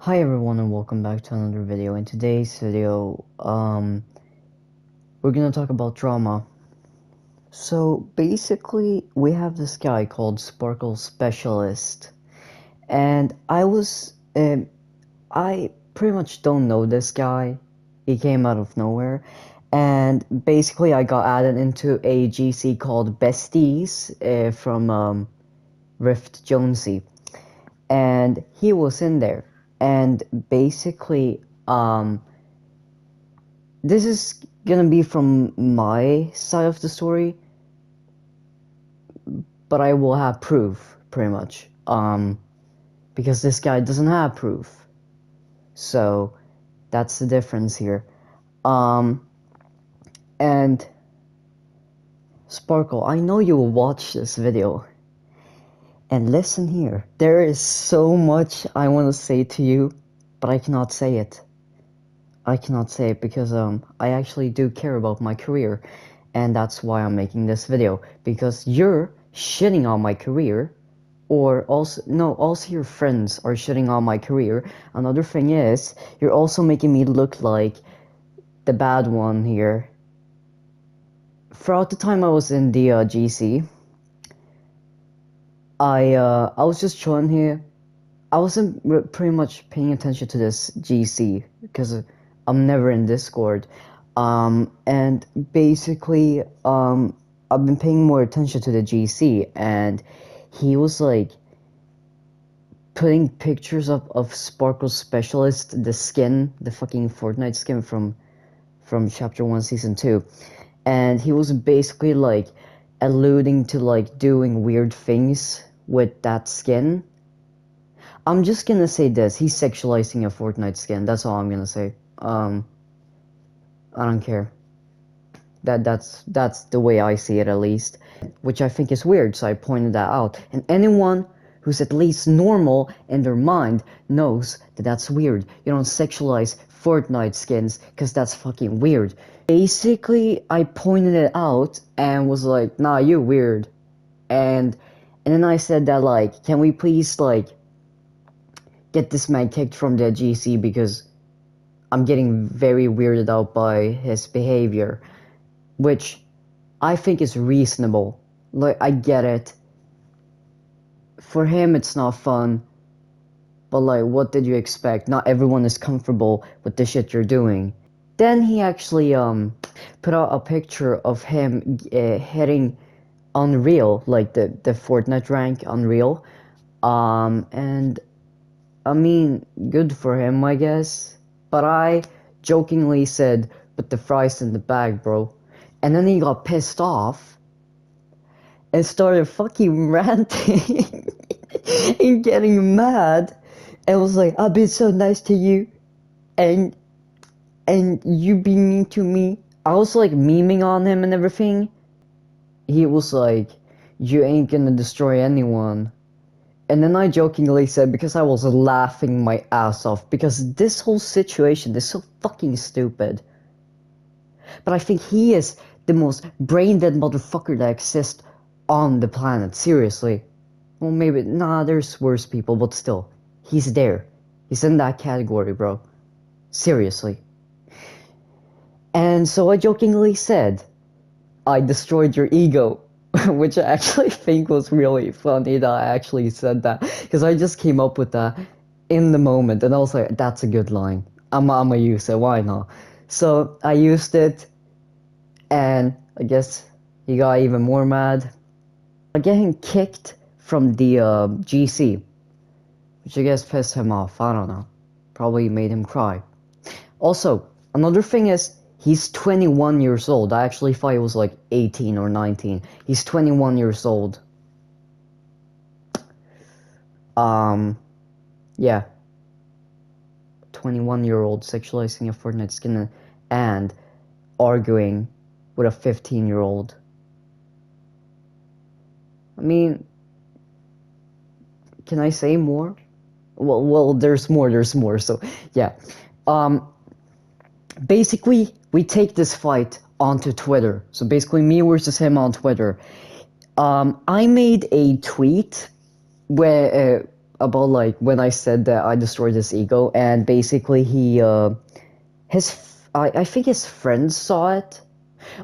Hi everyone and welcome back to another video. In today's video, we're gonna talk about drama. So basically, we have this guy called Sparkle Specialist, and I pretty much don't know this guy. He came out of nowhere, and basically I got added into a GC called Besties from Rift Jonesy, and he was in there. And basically, this is gonna be from my side of the story, but I will have proof, pretty much. Because this guy doesn't have proof. So, that's the difference here. And Sparkle, I know you will watch this video. And listen here, there is so much I want to say to you, but I cannot say it. I cannot say it because I actually do care about my career, and that's why I'm making this video, because you're shitting on my career, or also your friends are shitting on my career. Another thing is, you're also making me look like the bad one here. Throughout the time I was in the GC, I was just chilling here. I wasn't pretty much paying attention to this GC because I'm never in Discord. And basically, I've been paying more attention to the GC, and he was like putting pictures of Sparkle Specialist, the skin, the fucking Fortnite skin from Chapter 1, Season 2. And he was basically like alluding to like doing weird things with that skin. I'm just gonna say this, he's sexualizing a Fortnite skin, that's all I'm gonna say. I don't care. That's the way I see it, at least. Which I think is weird, so I pointed that out. And anyone who's at least normal in their mind knows that that's weird. You don't sexualize Fortnite skins, because that's fucking weird. Basically, I pointed it out and was like, nah, you're weird. And then I said that, like, can we please, like, get this man kicked from the GC because I'm getting very weirded out by his behavior, which I think is reasonable. Like, I get it. For him, it's not fun, but like, what did you expect? Not everyone is comfortable with the shit you're doing. Then he actually put out a picture of him hitting Unreal, like the Fortnite rank Unreal, and I mean, good for him, I guess. But I jokingly said, put the fries in the bag, bro. And then he got pissed off and started fucking ranting and getting mad. And was like, I've been so nice to you. And you be mean to me. I was like memeing on him and everything. He was like, you ain't gonna destroy anyone. And then I jokingly said, because I was laughing my ass off, because this whole situation is so fucking stupid. But I think he is the most brain-dead motherfucker that exists on the planet, seriously. Well, maybe, nah, there's worse people, but still. He's there. He's in that category, bro. Seriously. And so I jokingly said, I destroyed your ego. Which I actually think was really funny that I actually said that, because I just came up with that in the moment, and I was like, that's a good line. I'ma use it, why not? So I used it, and I guess he got even more mad. Getting kicked from the GC, which I guess pissed him off, I don't know. Probably made him cry. Also, another thing is, he's 21 years old. I actually thought he was like 18 or 19. He's 21 years old. Yeah. 21-year-old sexualizing a Fortnite skin and arguing with a 15-year-old. I mean, can I say more? Well, there's more, so, yeah. Basically, we take this fight onto Twitter. So basically, me versus him on Twitter. I made a tweet where about like when I said that I destroyed his ego, and basically I think his friends saw it,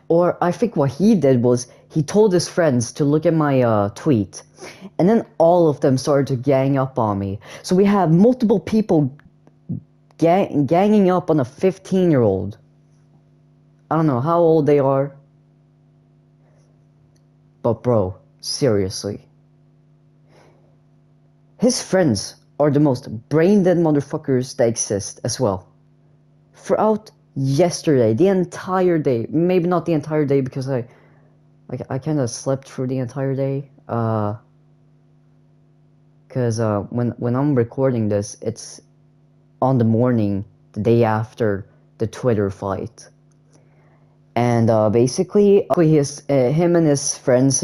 or I think what he did was he told his friends to look at my tweet, and then all of them started to gang up on me. So we have multiple people ganging up on a 15-year-old. I don't know how old they are, but bro, seriously. His friends are the most brain-dead motherfuckers that exist as well. Throughout yesterday, the entire day, maybe not the entire day because I kind of slept through the entire day. Because when I'm recording this, it's on the morning, the day after the Twitter fight. And basically, him and his friends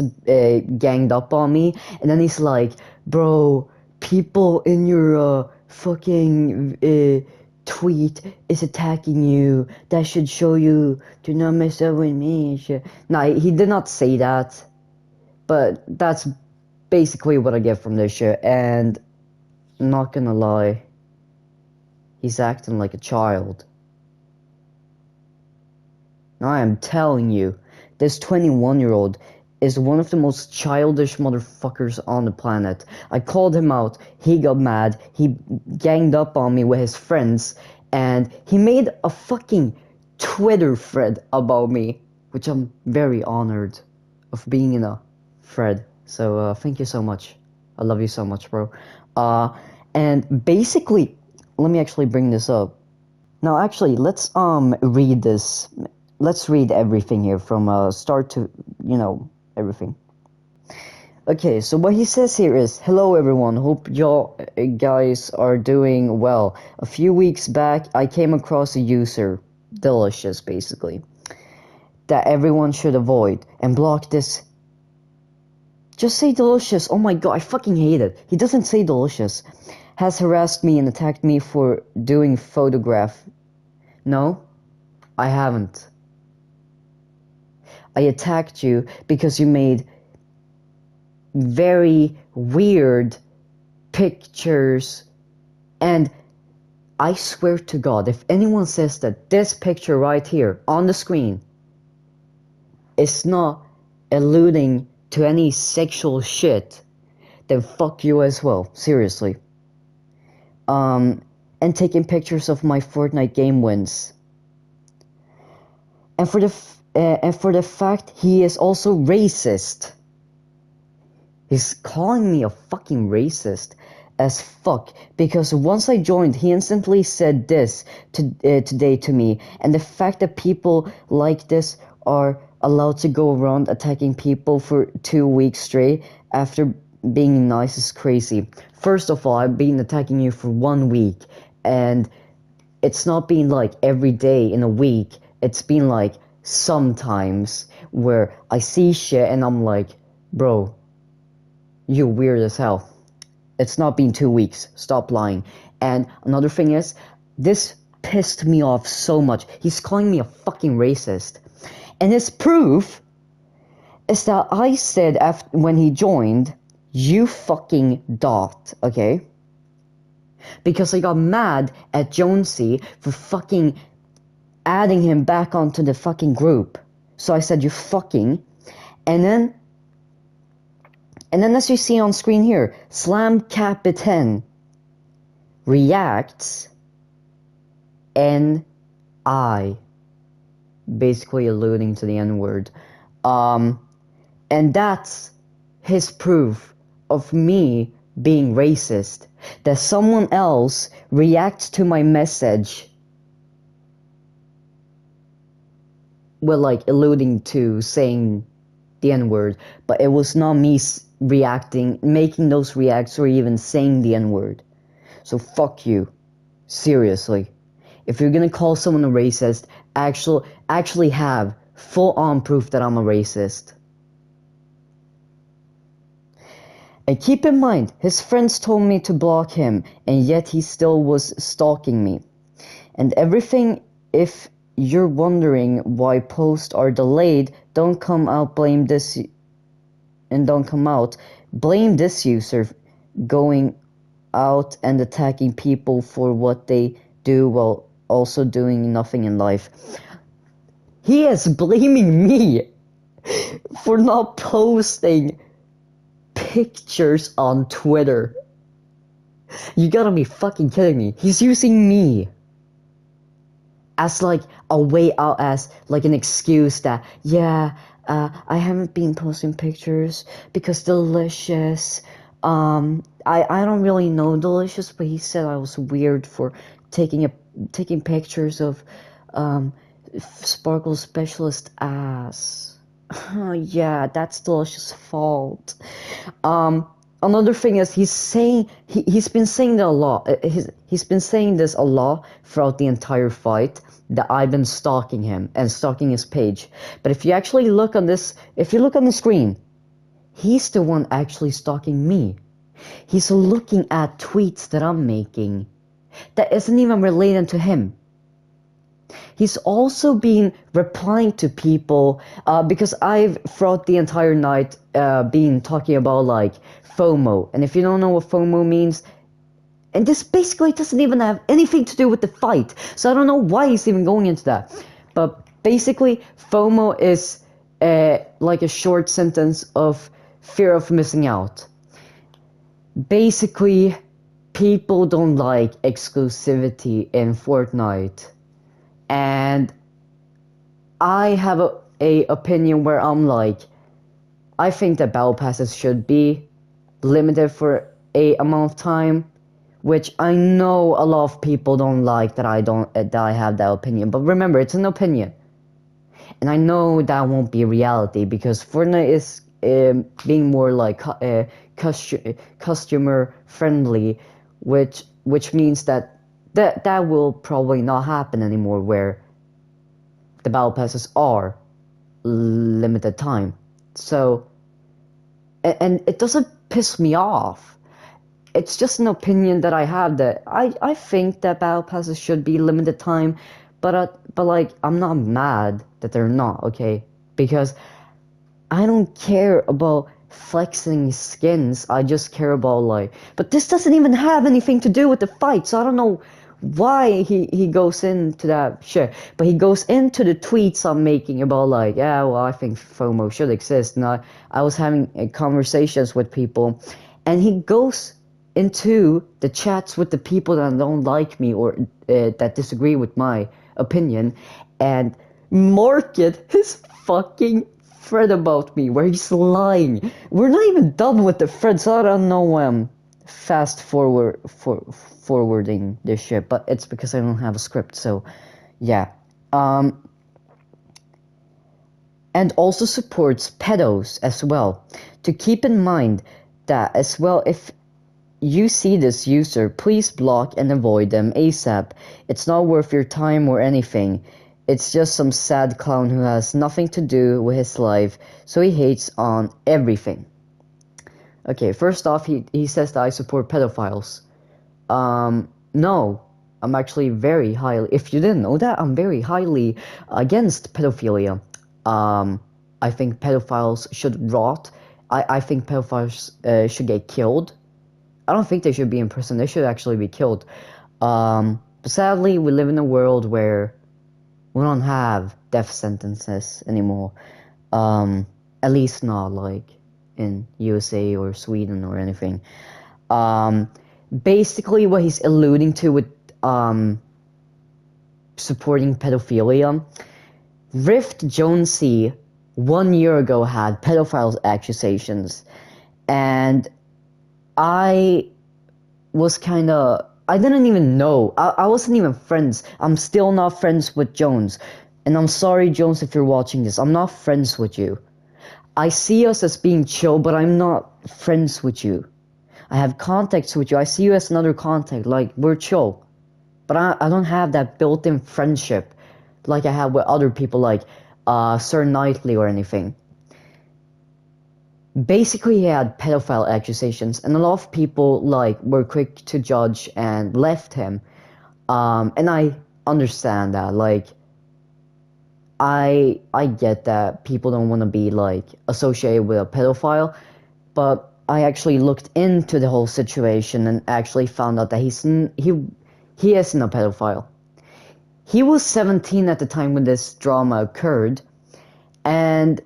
ganged up on me, and then he's like, "Bro, people in your fucking tweet is attacking you. That should show you to not mess up with me." Nah, he did not say that, but that's basically what I get from this shit. And I'm not gonna lie, he's acting like a child. I am telling you, this 21-year-old is one of the most childish motherfuckers on the planet. I called him out, he got mad, he ganged up on me with his friends, and he made a fucking Twitter thread about me, which I'm very honored of being in a thread. So thank you so much. I love you so much, bro. And basically, let me actually bring this up. Now, actually, let's read this. Let's read everything here from start to, everything. Okay, so what he says here is, "Hello everyone, hope y'all guys are doing well. A few weeks back, I came across a user, Delicious basically, that everyone should avoid and block this." Just say Delicious. Oh my god, I fucking hate it. He doesn't say Delicious. "Has harassed me and attacked me for doing photograph." No, I haven't. I attacked you because you made very weird pictures, and I swear to God, if anyone says that this picture right here on the screen is not alluding to any sexual shit, then fuck you as well, seriously. And taking pictures of my Fortnite game wins. And for the fact he is also racist. He's calling me a fucking racist as fuck, because once I joined, he instantly said this today to me, and the fact that people like this are allowed to go around attacking people for 2 weeks straight after being nice is crazy. First of all, I've been attacking you for 1 week, and it's not been like every day in a week. It's been like sometimes where I see shit and I'm like, bro, you weird as hell. It's not been 2 weeks. Stop lying. And another thing is, this pissed me off so much. He's calling me a fucking racist. And his proof is that I said when he joined, "You fucking dot," okay? Because I got mad at Jonesy for fucking adding him back onto the fucking group. So I said, "You fucking," and then as you see on screen here, Slam Capitan reacts N-I, basically alluding to the N-word. And that's his proof of me being racist. That someone else reacts to my message with like alluding to saying the N-word, but it was not me reacting, making those reacts, or even saying the N-word. So fuck you. Seriously. If you're gonna call someone a racist, actually have full-on proof that I'm a racist. And keep in mind, his friends told me to block him, and yet he still was stalking me. And everything, if you're wondering why posts are delayed, don't come out, blame this user going out and attacking people for what they do while also doing nothing in life. He is blaming me for not posting pictures on Twitter. You gotta be fucking kidding me. He's using me as like a way out, as like an excuse that, yeah, I haven't been posting pictures because Delicious, I don't really know Delicious, but he said I was weird for taking pictures of Sparkle Specialist ass. Yeah, that's Delicious' fault. Another thing is he's been saying that a lot. He's been saying this a lot throughout the entire fight, that I've been stalking him and stalking his page. But if you actually look on this, if you look on the screen, he's the one actually stalking me. He's looking at tweets that I'm making that isn't even related to him. He's also been replying to people because I've throughout the entire night been talking about like FOMO, and if you don't know what FOMO means, and this basically doesn't even have anything to do with the fight, so I don't know why he's even going into that. But basically, FOMO is like a short sentence of fear of missing out. Basically, people don't like exclusivity in Fortnite. And I have a opinion where I'm like, I think that battle passes should be limited for a amount of time, which I know a lot of people don't like that I have that opinion. But remember, it's an opinion, and I know that won't be reality because Fortnite is being more like customer friendly, which means that will probably not happen anymore, where the battle passes are limited time. So, and it doesn't piss me off. It's just an opinion that I have, that I think that battle passes should be limited time, but like I'm not mad that they're not, okay? Because I don't care about flexing skins. I just care about like, but this doesn't even have anything to do with the fight, so I don't know why he goes into that shit. But he goes into the tweets I'm making about like, yeah, well, I think FOMO should exist. And I was having conversations with people, and he goes into the chats with the people that don't like me or that disagree with my opinion, and market his fucking thread about me where he's lying. We're not even done with the thread, so I don't know fast forwarding this shit, but it's because I don't have a script. So yeah. And also supports pedos as well. To keep in mind that as well, if you see this user, please block and avoid them ASAP. It's not worth your time or anything. It's just some sad clown who has nothing to do with his life, so he hates on everything. Okay, first off, he says that I support pedophiles. No, I'm actually very highly, if you didn't know that, I'm very highly against pedophilia. I think pedophiles should rot. I think pedophiles should get killed. I don't think they should be in prison. They should actually be killed. But sadly, we live in a world where we don't have death sentences anymore. At least not like in USA or Sweden or anything. Basically, what he's alluding to with supporting pedophilia, Rift Jonesy 1 year ago had pedophile accusations, and I was I didn't even know. I wasn't even friends. I'm still not friends with Jones. And I'm sorry, Jones, if you're watching this. I'm not friends with you. I see us as being chill, but I'm not friends with you. I have contacts with you. I see you as another contact. Like, we're chill. But I don't have that built-in friendship like I have with other people like Sir Knightley or anything. Basically, he had pedophile accusations, and a lot of people like were quick to judge and left him. And I understand that. Like, I get that people don't want to be like associated with a pedophile, but I actually looked into the whole situation and actually found out that he isn't a pedophile. He was 17 at the time when this drama occurred, and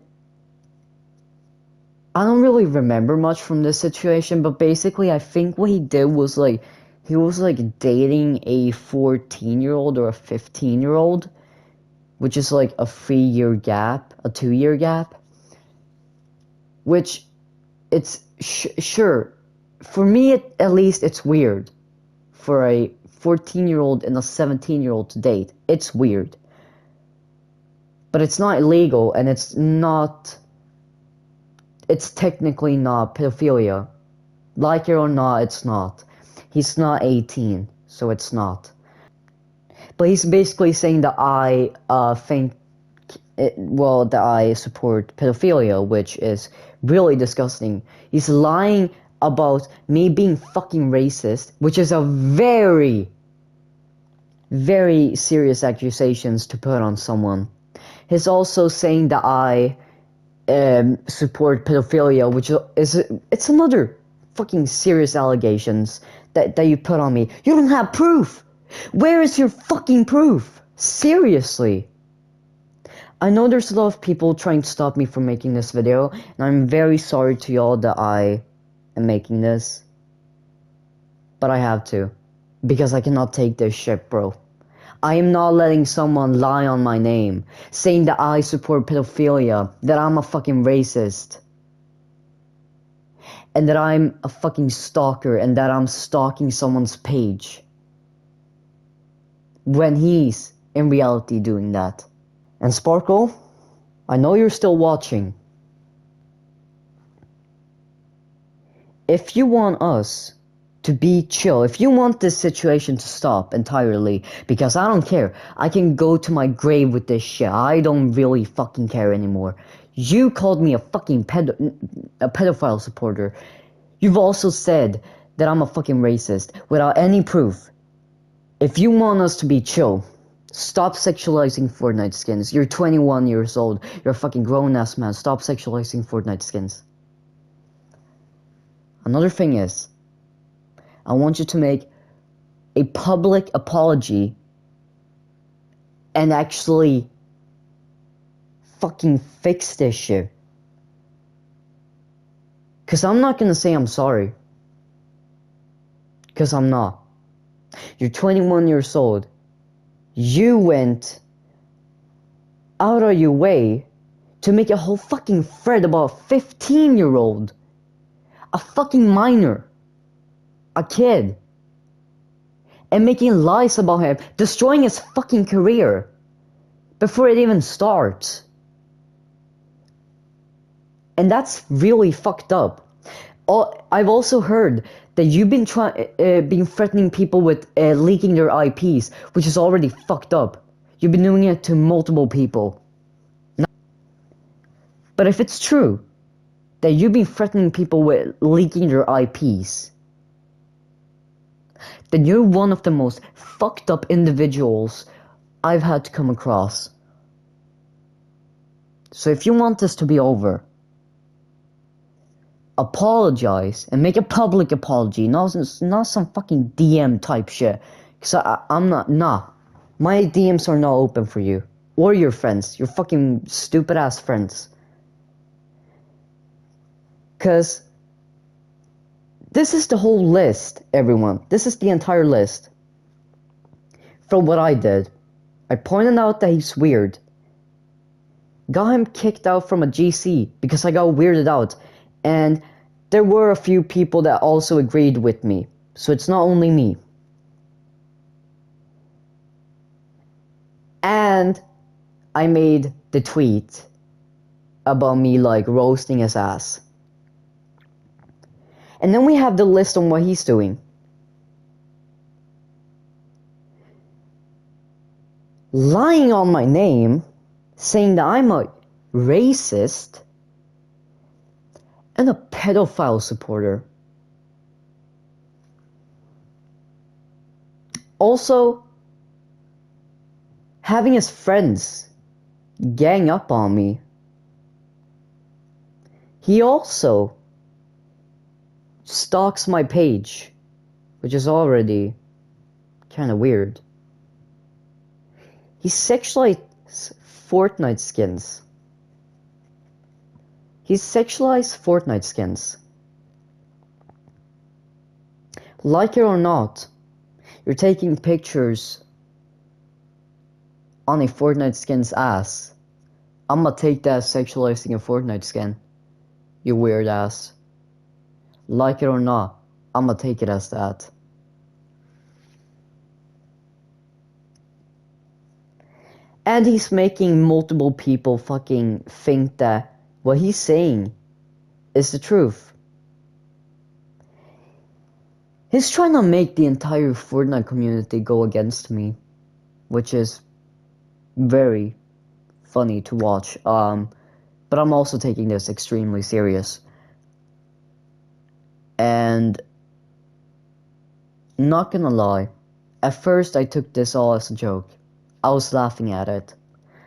I don't really remember much from this situation, but basically I think what he did was like, he was like dating a 14-year-old or a 15-year-old, which is like a 3-year gap, a 2-year gap, which it's sure, for me at least it's weird for a 14-year-old and a 17-year-old to date. It's weird. But it's not illegal, and it's technically not pedophilia. Like it or not, it's not. He's not 18, so it's not. But he's basically saying that I that I support pedophilia, which is really disgusting. He's lying about me being fucking racist, which is a very, very serious accusations to put on someone. He's also saying that I support pedophilia, which it's another fucking serious allegations that you put on me. You don't have proof. Where is your fucking proof? Seriously. I know there's a lot of people trying to stop me from making this video, and I'm very sorry to y'all that I am making this. But I have to. Because I cannot take this shit, bro. I am not letting someone lie on my name, saying that I support pedophilia, that I'm a fucking racist, and that I'm a fucking stalker, and that I'm stalking someone's page, when he's in reality doing that. And Sparkle, I know you're still watching. If you want us to be chill, if you want this situation to stop entirely, because I don't care, I can go to my grave with this shit, I don't really fucking care anymore. You called me a fucking pedophile supporter. You've also said that I'm a fucking racist without any proof. If you want us to be chill, stop sexualizing Fortnite skins. You're 21 years old. You're a fucking grown-ass man. Stop sexualizing Fortnite skins. Another thing is, I want you to make a public apology and actually fucking fix this shit. Because I'm not going to say I'm sorry. Because I'm not. You're 21 years old. You went out of your way to make a whole fucking thread about a 15-year-old. A fucking minor. A kid. And making lies about him. Destroying his fucking career. Before it even starts. And that's really fucked up. I've also heard that you've been been threatening people with leaking their IPs, which is already fucked up. You've been doing it to multiple people. But if it's true that you've been threatening people with leaking their IPs, then you're one of the most fucked up individuals I've had to come across. So if you want this to be over, apologize and make a public apology, not some fucking DM type shit. Cause I'm not, nah. My DMs are not open for you. Or your friends, your fucking stupid ass friends. Cause this is the whole list, everyone. This is the entire list. From what I did. I pointed out that he's weird. Got him kicked out from a GC because I got weirded out. And there were a few people that also agreed with me. So it's not only me. And I made the tweet about me like roasting his ass. And then we have the list on what he's doing. Lying on my name, saying that I'm a racist and a pedophile supporter. Also, having his friends gang up on me. He also stalks my page, which is already kind of weird. He sexualized Fortnite skins. He sexualized Fortnite skins. Like it or not, you're taking pictures on a Fortnite skin's ass. I'ma take that as sexualizing a Fortnite skin. You weird ass. Like it or not, I'ma take it as that. And he's making multiple people fucking think that what he's saying is the truth. He's trying to make the entire Fortnite community go against me, which is very funny to watch. But I'm also taking this extremely serious. And not gonna lie, at first I took this all as a joke. I was laughing at it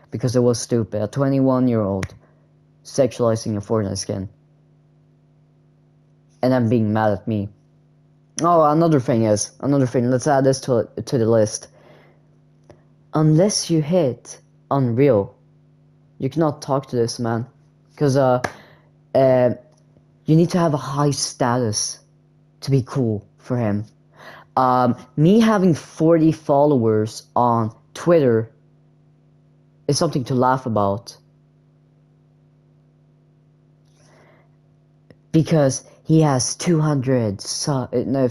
because it was stupid. A 21-year-old sexualizing a Fortnite skin and then being mad at me. Oh, another thing. Let's add this to the list. Unless you hit Unreal, you cannot talk to this man, because you need to have a high status to be cool for him. Me having 40 followers on Twitter is something to laugh about, because he has 200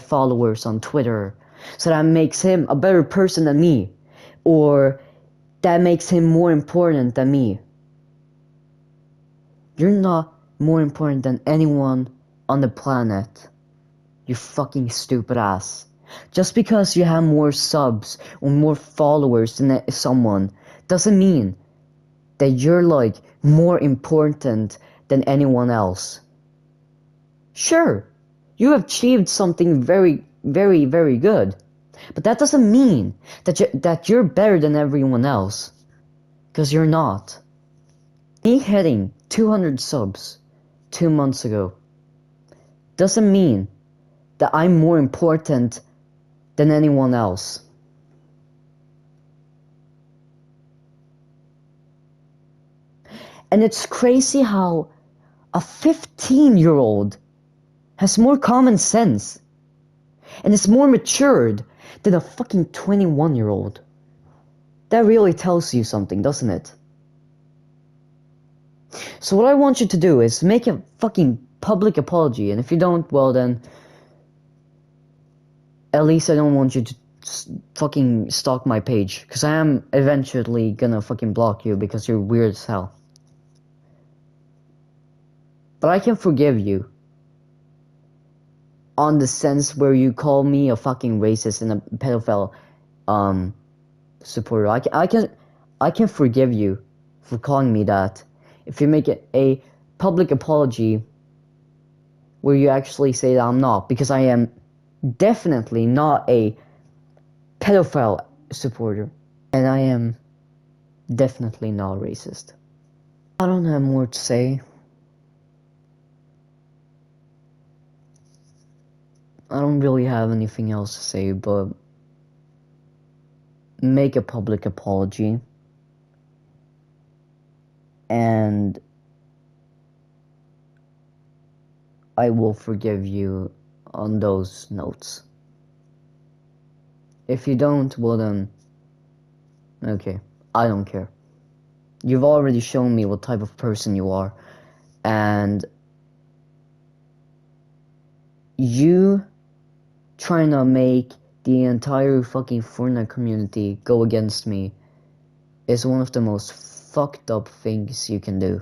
followers on Twitter, so that makes him a better person than me, or that makes him more important than me. You're not more important than anyone on the planet, you fucking stupid ass. Just because you have more subs or more followers than someone doesn't mean that you're like more important than anyone else. Sure, you have achieved something very, very, very good, but that doesn't mean that you're better than everyone else, because you're not. Me hitting 200 subs 2 months ago doesn't mean that I'm more important than anyone else. And it's crazy how a 15-year-old has more common sense and is more matured than a fucking 21-year-old. That really tells you something, doesn't it? So what I want you to do is make a fucking public apology, and if you don't, well then, at least I don't want you to fucking stalk my page, because I am eventually gonna fucking block you because you're weird as hell. But I can forgive you on the sense where you call me a fucking racist and a pedophile supporter. I can forgive you for calling me that if you make it a public apology where you actually say that I'm not, because I am definitely not a pedophile supporter, and I am definitely not racist. I don't have more to say. I don't really have anything else to say, but make a public apology, and I will forgive you on those notes. If you don't, well then, okay, I don't care. You've already shown me what type of person you are, and you trying to make the entire fucking Fortnite community go against me is one of the most fucked up things you can do.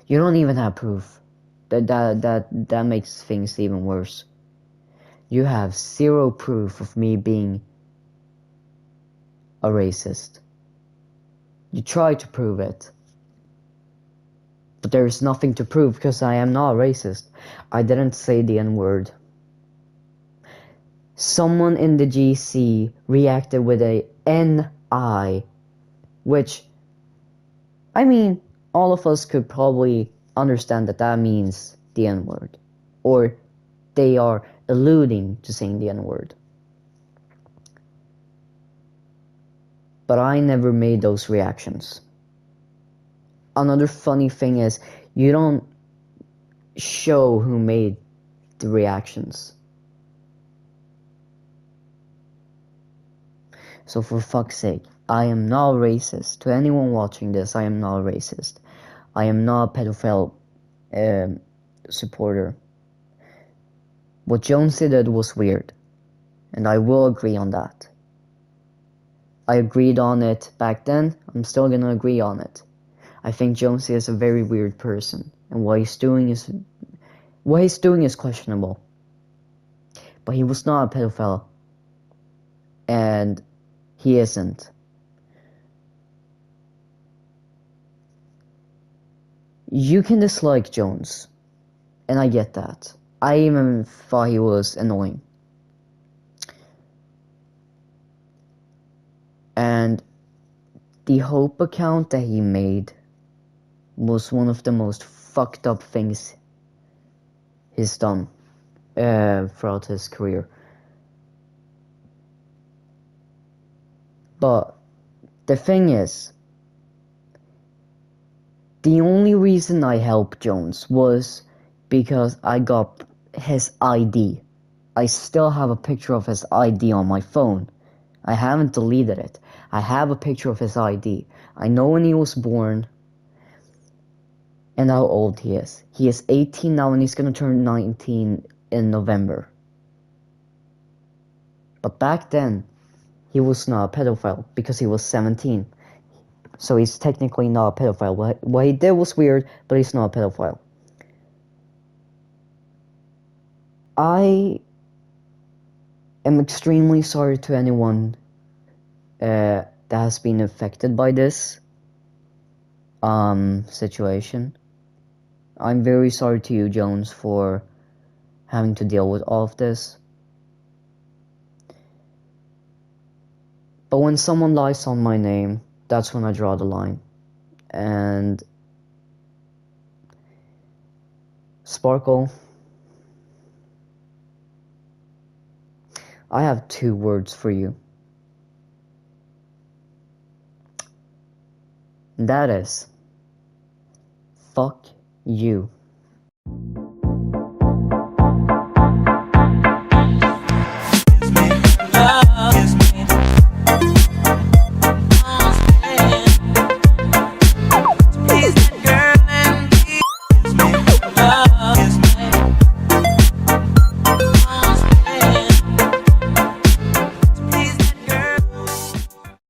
You don't even have proof. That makes things even worse. You have zero proof of me being a racist. You try to prove it, but there is nothing to prove because I am not racist. I didn't say the N-word. Someone in the GC reacted with a N-I, which, I mean, all of us could probably understand that that means the N-word, or they are alluding to saying the N-word. But I never made those reactions. Another funny thing is, you don't show who made the reactions. So for fuck's sake, I am not racist. To anyone watching this, I am not racist. I am not a pedophile supporter. What Jonesy did was weird, and I will agree on that. I agreed on it back then, I'm still gonna agree on it. I think Jonesy is a very weird person, and what he's doing is questionable. But he was not a pedophile, and he isn't. You can dislike Jones, and I get that. I even thought he was annoying. And the Hope account that he made was one of the most fucked up things he's done throughout his career. But the thing is, the only reason I helped Jones was because I got his ID. I still have a picture of his ID on my phone. I haven't deleted it. I have a picture of his ID. I know when he was born and how old he is. He is 18 now and he's gonna turn 19 in November. But back then, he was not a pedophile because he was 17. So he's technically not a pedophile. What he did was weird, but he's not a pedophile. I am extremely sorry to anyone that has been affected by this situation. I'm very sorry to you, Jones, for having to deal with all of this. But when someone lies on my name, that's when I draw the line. And Sparkle, I have 2 words for you. That is, fuck you.